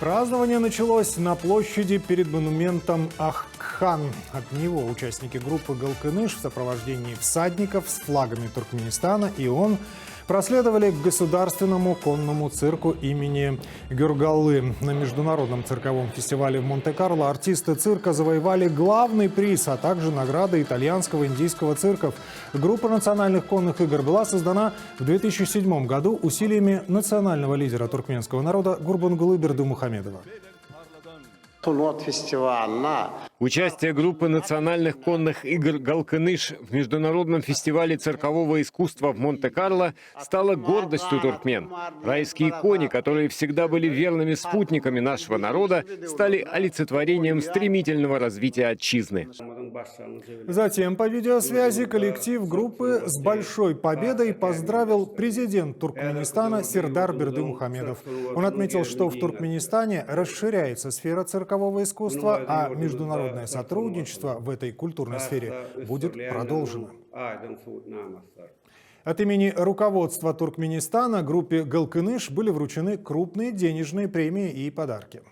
Празднование началось на площади перед монументом Ахкхан. От него участники группы «Галкыныш» в сопровождении всадников с флагами Туркменистана и ООН проследовали к государственному конному цирку имени Гюргаллы. На международном цирковом фестивале в Монте-Карло артисты цирка завоевали главный приз, а также награды итальянского и индийского цирков. Группа национальных конных игр была создана в 2007 году усилиями национального лидера туркменского народа Гурбангулы Бердымухамедова. Участие группы национальных конных игр «Галкыныш» в международном фестивале циркового искусства в Монте-Карло стало гордостью туркмен. Райские кони, которые всегда были верными спутниками нашего народа, стали олицетворением стремительного развития отчизны. Затем по видеосвязи коллектив группы с большой победой поздравил президент Туркменистана Сердар Бердымухамедов. Он отметил, что в Туркменистане расширяется сфера циркового искусства, а международное сотрудничество в этой культурной сфере будет продолжено. От имени руководства Туркменистана группе «Галкыныш» были вручены крупные денежные премии и подарки.